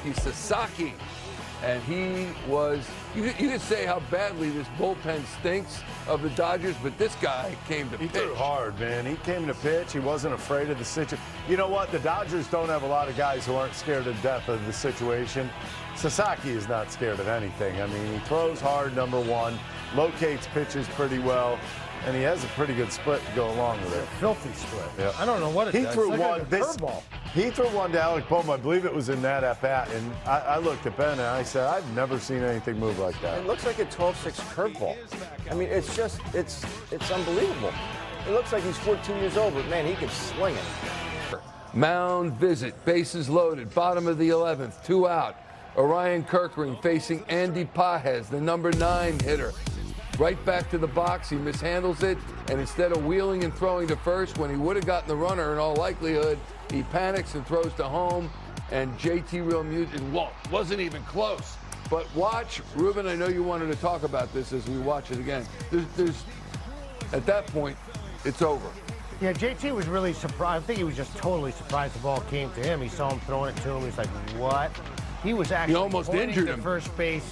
rookie Sasaki. And he was, you could say how badly this bullpen stinks of the Dodgers, but this guy came to pitch. He threw hard, man. He came to pitch. He wasn't afraid of the situation. You know what? The Dodgers don't have a lot of guys who aren't scared to death of the situation. Sasaki is not scared of anything. I mean, he throws hard, number one, locates pitches pretty well, and he has a pretty good split to go along with it. Filthy split. Yeah. I don't know what it He does. threw It's like one. a curveball. He threw one to Alec Boehm. I believe it was in that at-bat, and I looked at Ben and I said, I've never seen anything move like that. It looks like a 12-6 curveball. I mean, it's just, it's unbelievable. It looks like he's 14 years old, but man, he can sling it. Mound visit, bases loaded, bottom of the 11th, 2 out. Orion Kirkering facing Andy Pajes, the number 9 hitter. Right back to the box, he mishandles it, and instead of wheeling and throwing to first when he would have gotten the runner in all likelihood, he panics and throws to home, and JT Realmuto wasn't even close. But watch, Ruben, I know you wanted to talk about this as we watch it again. There's at that point, it's over. Yeah, JT was really surprised. I think he was just totally surprised the ball came to him. He saw him throwing it to him. He's like, what? He was actually almost injured him. First base.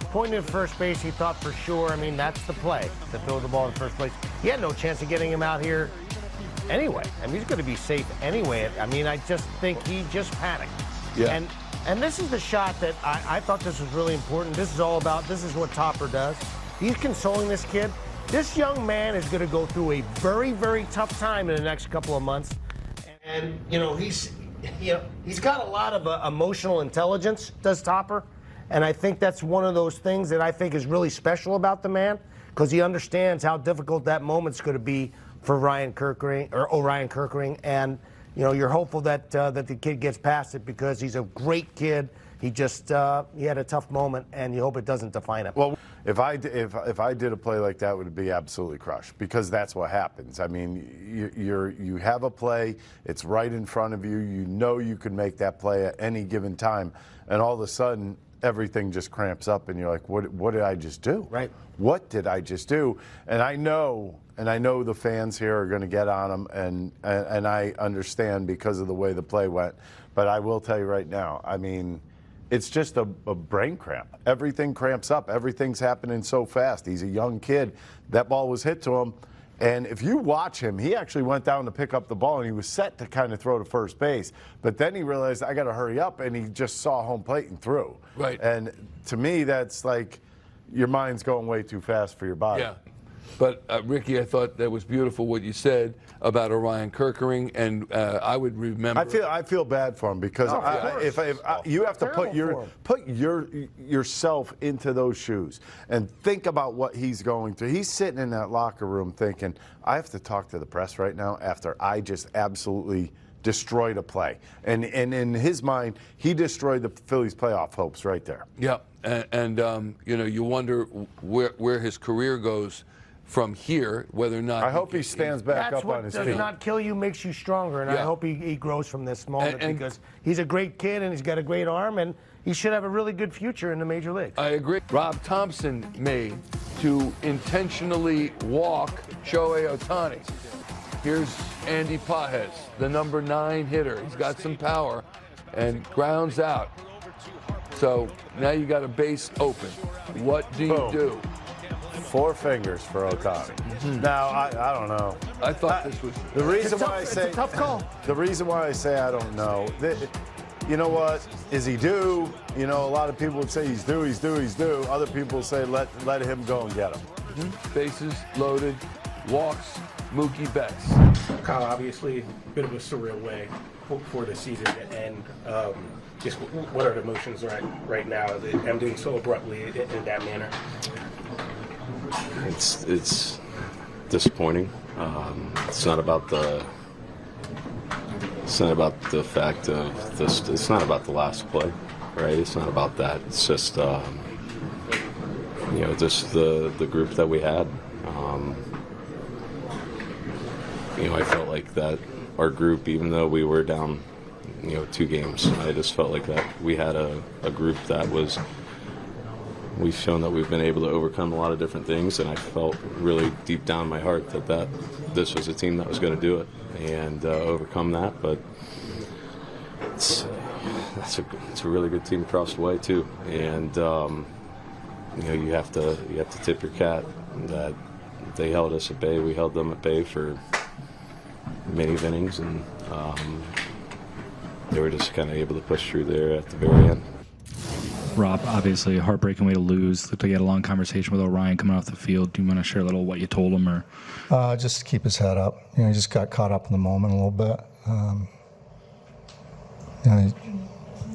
Pointing to first base, he thought for sure, I mean, that's the play, to throw the ball to first place. He had no chance of getting him out here anyway. I mean, he's going to be safe anyway. I mean, I just think he just panicked. Yeah. And this is the shot that I thought this was really important. This is all about, this is what Topper does. He's consoling this kid. This young man is going to go through a very, very tough time in the next couple of months. And, he's got a lot of emotional intelligence, does Topper. And I think that's one of those things that I think is really special about the man, because he understands how difficult that moment's going to be for Orion Kirkering. And, you're hopeful that the kid gets past it, because he's a great kid. He just he had a tough moment, and you hope it doesn't define him. Well, if I did a play like that, it would be absolutely crushed, because that's what happens. I mean, you have a play, it's right in front of you. You know you can make that play at any given time, and all of a sudden everything just cramps up, and you're like, what did I just do? Right. What did I just do? And I know the fans here are going to get on him, and I understand because of the way the play went. But I will tell you right now, I mean, it's just a brain cramp. Everything cramps up. Everything's happening so fast. He's a young kid. That ball was hit to him. And if you watch him, he actually went down to pick up the ball, and he was set to kind of throw to first base. But then he realized, I got to hurry up, and he just saw home plate and threw. Right. And to me, that's like your mind's going way too fast for your body. Yeah. But, Ricky, I thought that was beautiful what you said about Orion Kirkering, and I would remember. I feel bad for him, because if you have to put yourself into those shoes and think about what he's going through. He's sitting in that locker room thinking, I have to talk to the press right now after I just absolutely destroyed a play. And in his mind, he destroyed the Phillies' playoff hopes right there. Yeah, and you wonder where his career goes from here, whether or not. I hope he stands back up on his feet. That's what does not kill you makes you stronger, and I hope he grows from this moment, because he's a great kid and he's got a great arm, and he should have a really good future in the major leagues. I agree. Rob Thompson made to intentionally walk Shohei Ohtani. Here's Andy Pajes, the number 9 hitter. He's got some power and grounds out. So now you got a base open. What do you do? 4 fingers for Ohtani. Mm-hmm. Now, I don't know. I thought this was the reason why I say it's a tough call. The reason why I say I don't know. You know what? Is he due? A lot of people would say he's due. Other people say let him go and get him. Mm-hmm. Bases loaded, walks, Mookie Betts. Kyle, obviously, a bit of a surreal way for the season to end. Just what are the emotions right now? I'm doing so abruptly in that manner. It's disappointing. It's not about the fact of this. It's not about the last play, right? It's not about that. It's just just the group that we had. I felt like that our group, even though we were down, 2 games, I just felt like that we had a group that was. We've shown that we've been able to overcome a lot of different things, and I felt really deep down in my heart that this was a team that was going to do it and overcome that. But it's a really good team across the way too, and you have to tip your cap that they held us at bay. We held them at bay for many innings, and they were just kind of able to push through there at the very end. Rob, obviously a heartbreaking way to lose. Looked like you had a long conversation with Orion coming off the field. Do you want to share a little what you told him, or? Just to keep his head up. He just got caught up in the moment a little bit.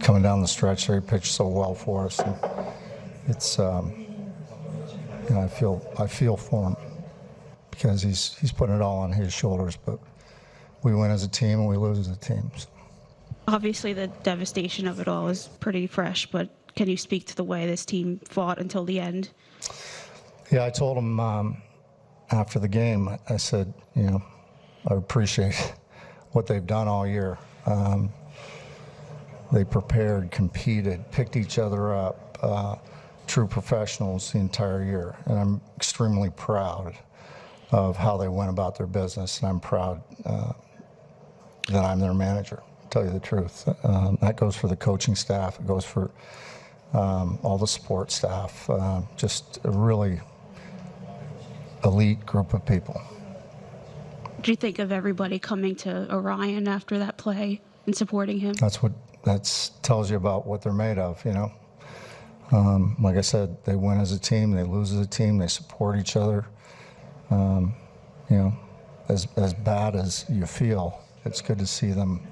Coming down the stretch there, he pitched so well for us. And it's, I feel for him because he's putting it all on his shoulders. But we win as a team and we lose as a team. So. Obviously, the devastation of it all is pretty fresh, but can you speak to the way this team fought until the end? Yeah, I told him after the game, I said, I appreciate what they've done all year. They prepared, competed, picked each other up, true professionals the entire year. And I'm extremely proud of how they went about their business, and I'm proud that I'm their manager. Tell you the truth. That goes for the coaching staff. It goes for all the support staff. Just a really elite group of people. What do you think of everybody coming to Orion after that play and supporting him? That tells you about what they're made of, Like I said, they win as a team, they lose as a team, they support each other. As bad as you feel, it's good to see them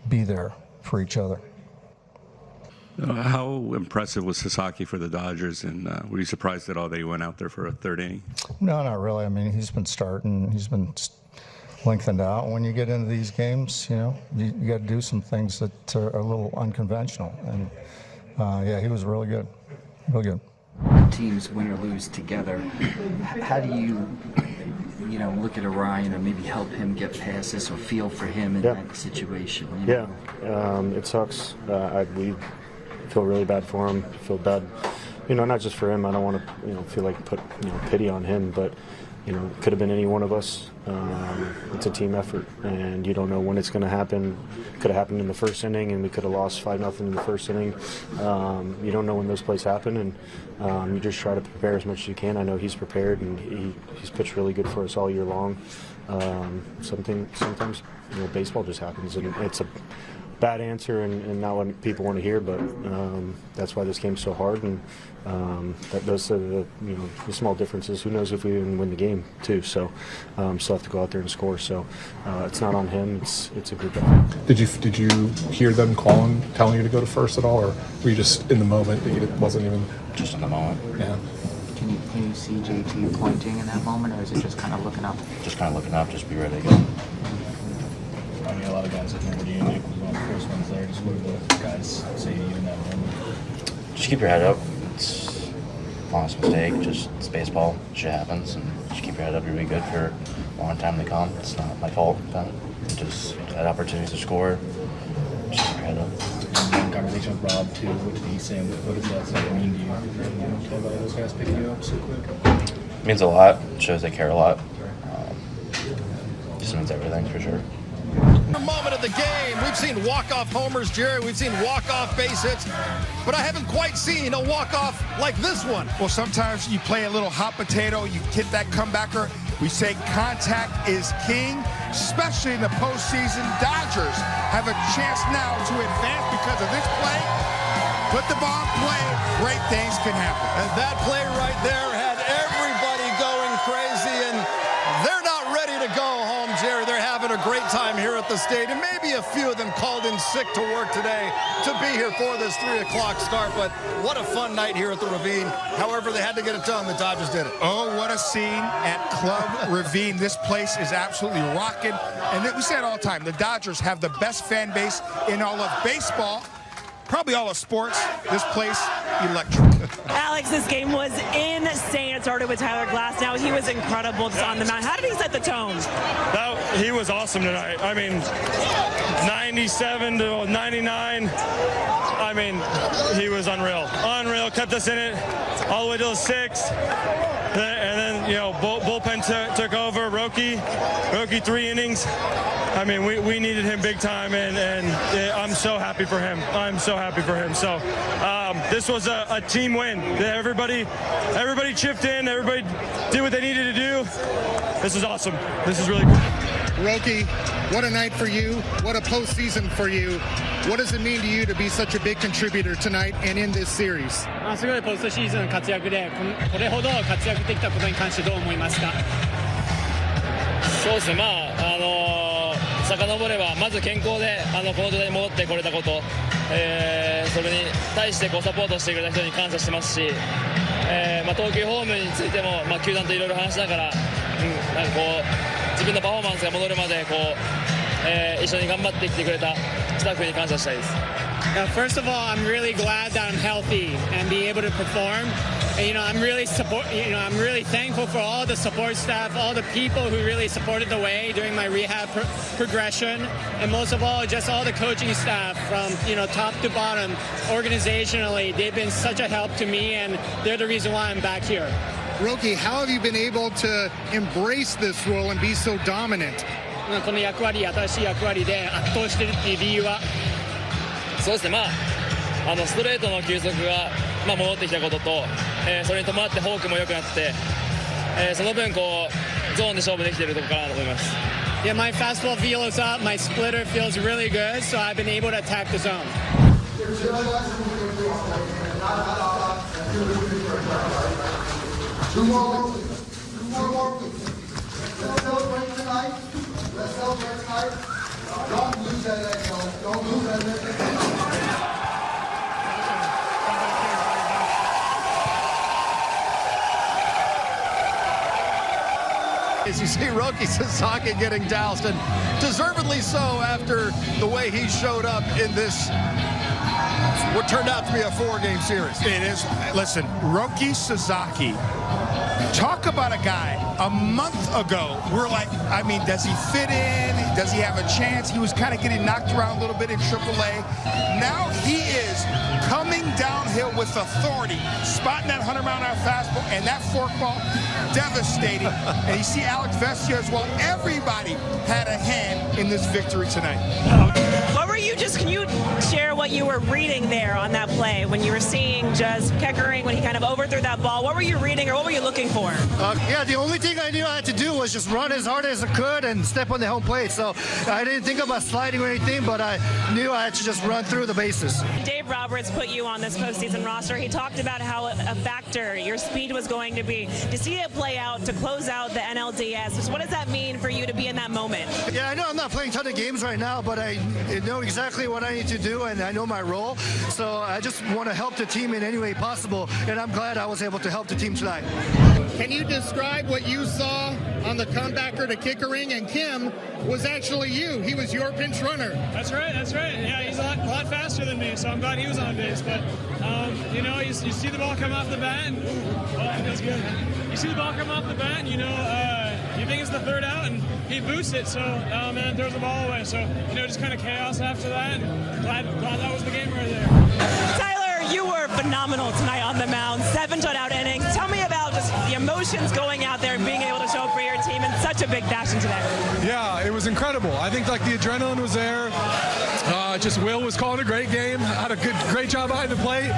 be there for each other. How impressive was Sasaki for the Dodgers, and were you surprised at all that he went out there for a third inning? No, not really. I mean, he's been starting, he's been lengthened out. When you get into these games, you got to do some things that are a little unconventional. And yeah, he was really good, real good. Teams win or lose together. How do you look at Orion and maybe help him get past this or feel for him in that situation? It sucks. We feel really bad for him. Feel bad, not just for him. I don't want to, feel like put pity on him, but it could have been any one of us. It's a team effort, and you don't know when it's going to happen. Could have happened in the first inning, and we could have lost 5-0 in the first inning. You don't know when those plays happen, and you just try to prepare as much as you can. I know he's prepared, and he's pitched really good for us all year long. Sometimes baseball just happens, and it's a bad answer and not what people want to hear, but that's why this game's so hard, and those are the small differences. Who knows if we even win the game too? So still have to go out there and score. So it's not on him. It's a group effort. Did you hear them telling you to go to first at all, or were you just in the moment? It wasn't even just in the moment. Yeah. Can you see JT pointing in that moment, or is it just kind of looking up? Just kind of looking up. Just be ready to go. I mean, a lot of guys that remember you, Nick was one of the first ones there. Just what did the guys say to you in that moment? Just keep your head up. It's a honest mistake. It's baseball. Shit happens, and just keep your head up. You'll be good for a long time to come. It's not my fault. But just had opportunities to score. Just keep your head up. And conversation with Rob too. What did he say? What does that mean to you? Tell by those guys picking you up so quick. It means a lot. It shows they care a lot. Just means everything for sure. Moment of the game. We've seen walk-off homers, Jerry. We've seen walk-off base hits, but I haven't quite seen a walk-off like this one. Well, sometimes you play a little hot potato, you hit that comebacker. We say contact is king, especially in the postseason. Dodgers have a chance now to advance because of this play. Put the ball in play, great things can happen. And that play right there had everybody going crazy, and they're not ready to go home, Jerry. They're having a great time here at the stadium. Maybe a few of them called in sick to work today to be here for this 3 o'clock start, but what a fun night here at the Ravine. However, they had to get it done. The Dodgers did it. Oh, what a scene at Club Ravine. This place is absolutely rocking. And we say it all the time, the Dodgers have the best fan base in all of baseball. Probably all of sports. This place, electric. Alex, this game was insane. It started with Tyler Glass. Now he was incredible just on the mound. How did he set the tone? He was awesome tonight. I mean, 97 to 99. I mean, he was unreal. Unreal. Kept us in it all the way to the 6th. And then bullpen took over. Roki 3 innings. I mean, we needed him big time, and I'm so happy for him. I'm so happy for him. So this was a team win. Everybody chipped in. Everybody did what they needed to do. This is awesome. This is really good. Roki, what a night for you. What a postseason for you. What does it mean to you to be such a big contributor tonight and in this series? すごいポストシーズン活躍でこれほど活躍できたことに関してどう思いますか？そうですね、遡ればまず健康でこの状態に戻ってこれたこと、それに対してサポートしてくれた人に感謝してますし、投球フォームについても、球団といろいろ話しながら、自分のパフォーマンスが戻るまで一緒に頑張ってきてくれたスタッフに感謝したいです。First of all, I'm really glad that I'm healthy and be able to perform. And, I'm really thankful for all the support staff, all the people who really supported the way during my rehab progression, and most of all, just all the coaching staff from top to bottom, organizationally, they've been such a help to me, and they're the reason why I'm back here. Roki, how have you been able to embrace this role and be so dominant? この役割、新しい役割で圧倒してるっていう理由は？そうですね、ストレートの球速が、戻ってきたことと、それに伴ってフォークも良くなって、その分ゾーンで勝負できているところかなと思います。Yeah, my fastball feel is up, my splitter feels really good, so I've been able to attack the zone. Two more. Let's celebrate tonight. Don't lose that echo. Don't lose that echo. As you see Roki Sasaki getting doused, and deservedly so after the way he showed up in this what turned out to be a 4-game series. It is. Listen, Roki Sasaki, talk about a guy a month ago, we're like, does he fit in? Does he have a chance? He was kind of getting knocked around a little bit in AAA. Now he is coming downhill with authority, spotting that 100-mile-an-hour fastball and that forkball, devastating. And you see Alex Vestia as well. Everybody had a hand in this victory tonight. What were you can you share what you were reading there on that play when you were seeing just Keckering when he kind of overthrew that ball? What were you reading or what were you looking for? Yeah, the only thing I knew I had to do was just run as hard as I could and step on the home plate. So I didn't think about sliding or anything, but I knew I had to just run through the bases. Dave Roberts put you on this postseason roster. He talked about how a factor your speed was going to be. To see it play out, to close out the NLDS, what does that mean for you to be in that moment? Yeah, I know I'm not playing a ton of games right now, but I know exactly what I need to do, and I know my role. So I just want to help the team in any way possible, and I'm glad I was able to help the team tonight. Can you describe what you saw on the comebacker to Keckering? And Kim was actually you. He was your pinch runner. That's right. Yeah, he's a lot faster than me, so I'm glad he was on base. But, you see the ball come off the bat, and that's good. You see the ball come off the bat, and you think it's the third out, and he boosts it, so then throws the ball away. So, just kind of chaos after that. And glad that was the game right there. Tyler, you were phenomenal tonight on the mound. 7 shutout innings. Tell me about just the emotions going out there and being able to show up for your team in such a big fashion today. Yeah, it was incredible. I think the adrenaline was there. Just Will was calling a great game. Had a great job behind the plate.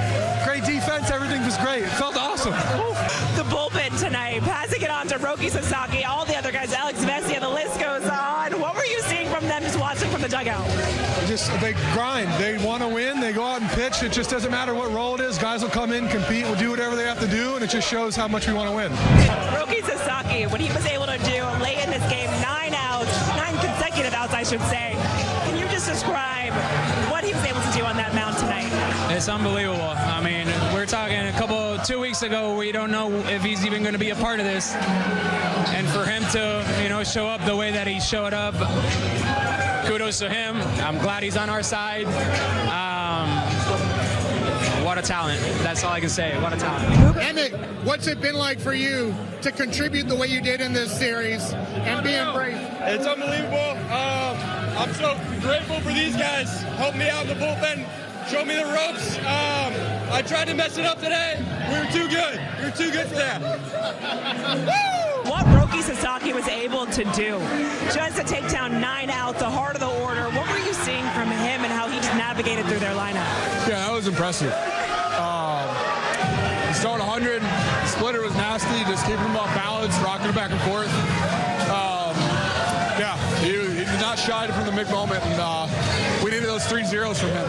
Great defense. Everything was great. It felt awesome. The bullpen tonight, passing it on to Roki Sasaki, all the other guys, Alex Vestia, the list goes on. What were you seeing from them just watching from the dugout? They grind. They want to win. They go out and pitch. It just doesn't matter what role it is. Guys will come in, compete, will do whatever they have to do, and it just shows how much we want to win. Roki Sasaki, what he was able to do late in this game, 9 consecutive outs, I should say. Can you just describe what he was able to do on that mound tonight? It's unbelievable. I mean, we're talking 2 weeks ago, we don't know if he's even going to be a part of this. And for him to, show up the way that he showed up, kudos to him. I'm glad he's on our side. What a talent. That's all I can say. What a talent. Emmett, what's it been like for you to contribute the way you did in this series and be embraced? It's unbelievable. I'm so grateful for these guys helping me out in the bullpen, showed me the ropes. I tried to mess it up today. We were too good. We were too good for that. Woo! what Roki Sasaki was able to do, just to take down 9 outs, the heart of the order. What were you seeing from him and how he just navigated through their lineup? Yeah, that was impressive. He started 100. The splitter was nasty, just keeping him off balance, rocking it back and forth. Yeah, he did not shy from the mid-moment, and we needed those 3 zeros from him.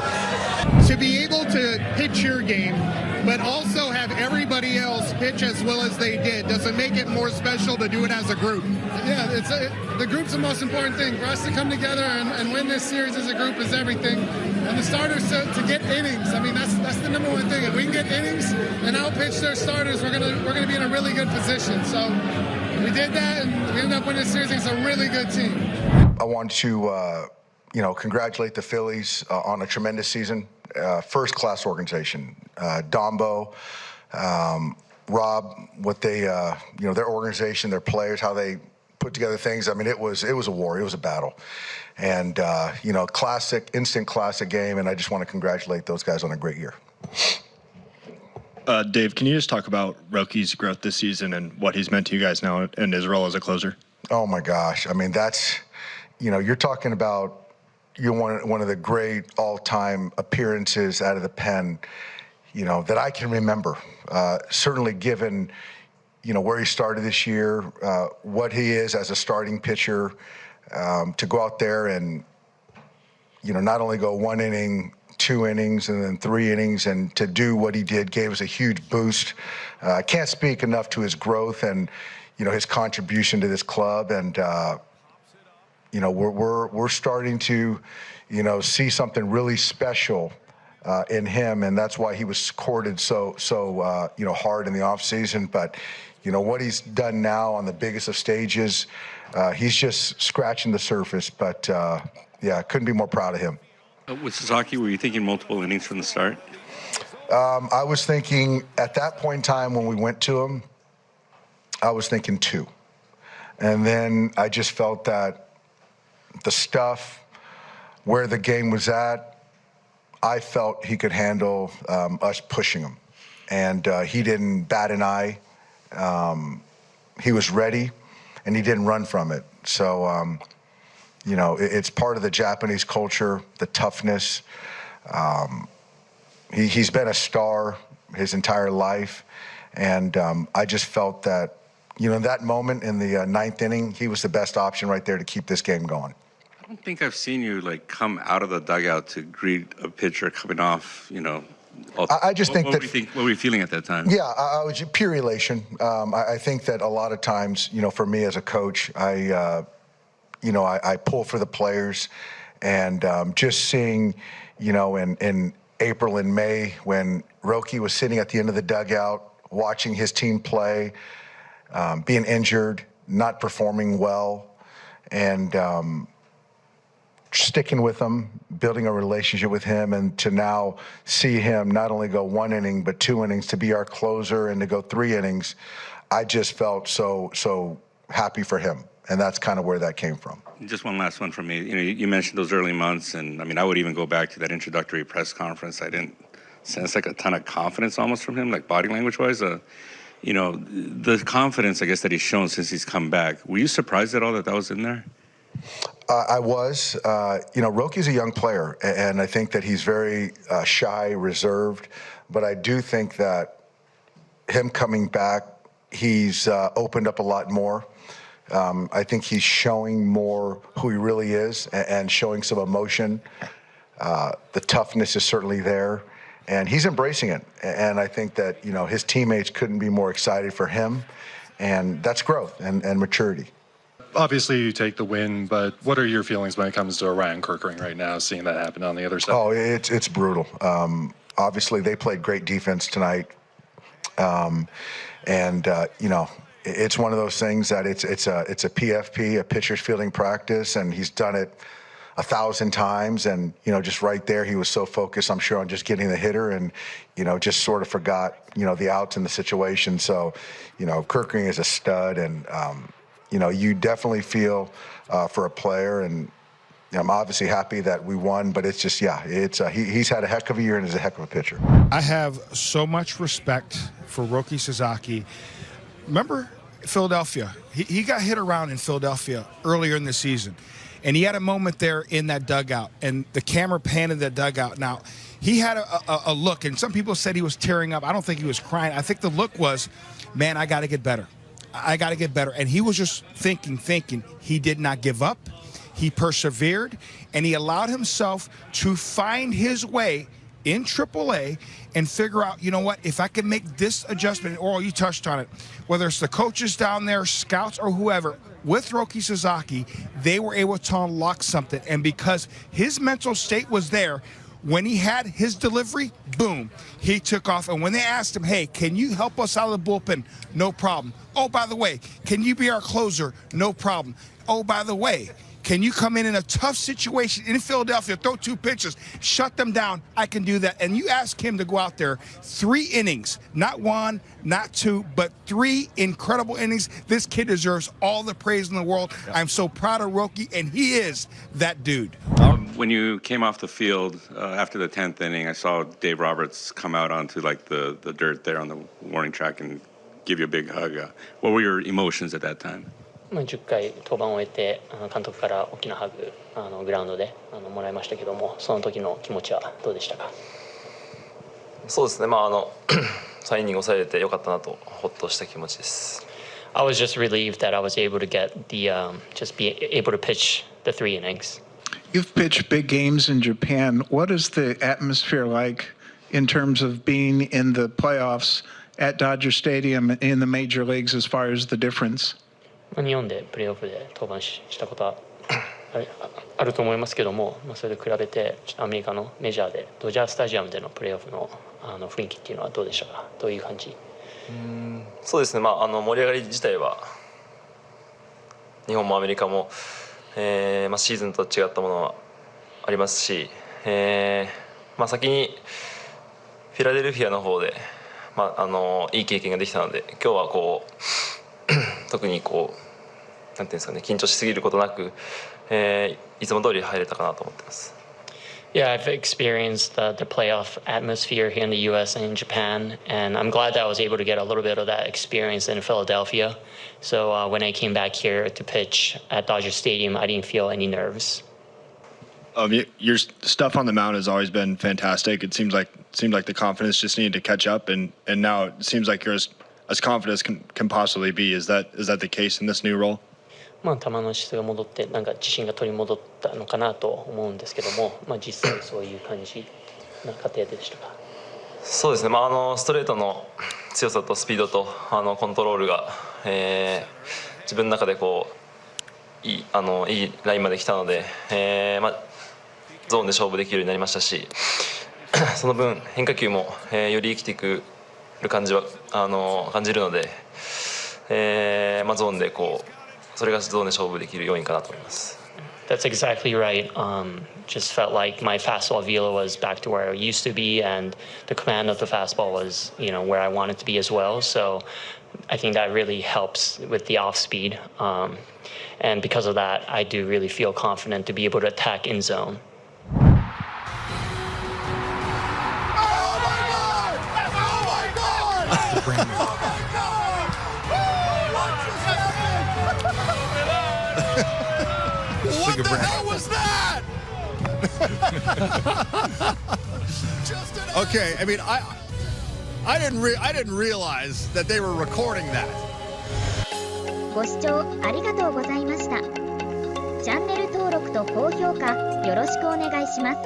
To be able to pitch your game, but also have everybody else pitch as well as they did, does it make it more special to do it as a group? Yeah, the group's the most important thing. For us to come together and win this series as a group is everything. And the starters to get innings. I mean, that's the number one thing. If we can get innings and outpitch their starters, we're gonna be in a really good position. So we did that, and we ended up winning the series against a really good team. I want to, congratulate the Phillies on a tremendous season. First-class organization. Dombo, Rob, what they, their organization, their players, how they put together things. I mean, it was a war. It was a battle. And, instant classic game. And I just want to congratulate those guys on a great year. Dave, can you just talk about Roki's growth this season and what he's meant to you guys now in his role as a closer? Oh, my gosh. I mean, that's, you're talking about one of the great all-time appearances out of the pen, that I can remember. Certainly given, where he started this year, what he is as a starting pitcher, to go out there and, not only go 1 inning, 2 innings, and then 3 innings, and to do what he did gave us a huge boost. I can't speak enough to his growth and, his contribution to this club. And, we're starting to, see something really special in him, and that's why he was courted so hard in the offseason. But, what he's done now on the biggest of stages, he's just scratching the surface. But couldn't be more proud of him. With Sasaki, were you thinking multiple innings from the start? I was thinking at that point in time when we went to him, I was thinking 2, and then I just felt that the stuff, where the game was at, I felt he could handle us pushing him. And he didn't bat an eye. He was ready, and he didn't run from it. So, it's part of the Japanese culture, the toughness. He's been a star his entire life. And I just felt that, in that moment in the 9th inning, he was the best option right there to keep this game going. I don't think I've seen you come out of the dugout to greet a pitcher coming off, I just think that. What were you feeling at that time? Yeah, I was pure elation. I think that a lot of times, for me as a coach, I pull for the players, and just seeing, in April and May when Roki was sitting at the end of the dugout, watching his team play, being injured, not performing well, and sticking with him, building a relationship with him, and to now see him not only go 1 inning but 2 innings, to be our closer, and to go 3 innings, I just felt so happy for him, and that's kind of where that came from. Just one last one from me. You mentioned those early months, and I would even go back to that introductory press conference. I didn't sense a ton of confidence almost from him, body language-wise. The confidence, I guess, that he's shown since he's come back. Were you surprised at all that was in there? I was. Roki's a young player, and I think that he's very shy, reserved. But I do think that him coming back, he's opened up a lot more. I think he's showing more who he really is and showing some emotion. The toughness is certainly there, and he's embracing it. And I think that, his teammates couldn't be more excited for him, and that's growth and maturity. Obviously, you take the win, but what are your feelings when it comes to Ryan Kerkering right now, seeing that happen on the other side? Oh, it's brutal. Obviously, they played great defense tonight, it's one of those things that it's a PFP, a pitcher's fielding practice, and he's done it 1,000 times, and just right there, he was so focused, I'm sure, on just getting the hitter, and just sort of forgot the outs in the situation. So, Kerkering is a stud, and you definitely feel for a player, and I'm obviously happy that we won, but it's just, he's had a heck of a year and is a heck of a pitcher. I have so much respect for Roki Sasaki. Remember Philadelphia. He got hit around in Philadelphia earlier in the season. And he had a moment there in that dugout, and the camera panned that dugout. Now, he had a look, and some people said he was tearing up. I don't think he was crying. I think the look was, man, I got to get better. I got to get better. And he was just thinking. He did not give up. He persevered, and he allowed himself to find his way in AAA and figure out, you know what, if I can make this adjustment, or you touched on it, whether it's the coaches down there, scouts, or whoever, with Roki Sasaki, they were able to unlock something. And because his mental state was there, when he had his delivery, boom, he took off. And when they asked him, hey, can you help us out of the bullpen? No problem. Oh, by the way, can you be our closer? No problem. Oh, by the way, can you come in a tough situation in Philadelphia, throw 2 pitches, shut them down? I can do that. And you ask him to go out there 3 innings, not 1, not 2, but 3 incredible innings. This kid deserves all the praise in the world. I'm so proud of Roki, and he is that dude. When you came off the field after the 10th inning, I saw Dave Roberts come out onto like the dirt there on the warning track and give you a big hug. What were your emotions at that time? 10回登板を終えて監督から大きなハググラウンドでもらいましたけども、その時の気持ちはどうでしたか？そうですね、3イニング抑えれてよかったなとほっとした気持ちです。I was just relieved that I was able to get the just be able to pitch the 3 innings. You've pitched big games in Japan. What is the atmosphere like in terms of being in the playoffs at Dodger Stadium in the major leagues as far as the difference? 日本でプレーオフで登板したことはあると思いますけども、それで比べてアメリカのメジャーでドジャースタジアムでのプレーオフの雰囲気っていうのはどうでしたか？どういう感じ？そうですね、盛り上がり自体は日本もアメリカも、シーズンと違ったものはありますし、先にフィラデルフィアの方で、いい経験ができたので、今日はこう特にこうなんていうんですかね、緊張しすぎることなく、いつも通り入れたかなと思ってます。Yeah, I've experienced the playoff atmosphere here in the U.S. and in Japan, and I'm glad that I was able to get a little bit of that experience in Philadelphia. So when I came back here to pitch at Dodger Stadium, I didn't feel any nerves. Your stuff on the mound has always been fantastic. It seemed like the confidence just needed to catch up, and now it seems like you're as confident as can possibly be. Is that the case in this new role? 球の質が戻ってなんか自信が取り戻ったのかなと思うんですけども、実際そういう感じな過程でしたか？そうですね、ストレートの強さとスピードとコントロールが、自分の中でこういいラインまで来たので、ゾーンで勝負できるようになりましたし、その分変化球も、より生きてくる感じは感じるので、ゾーンでこうそれがゾーンで勝負できる要因かなと思います。That's exactly right. Just felt like my fastball velo was back to where it used to be, and the command of the fastball was, where I wanted to be as well. So I think that really helps with the off speed, and because of that, I do really feel confident to be able to attack in zone. What the hell was that? Okay, I mean, I didn't realize that they were recording that. ご視聴ありがとうございました。チャンネル登録と高評価よろしくお願いします。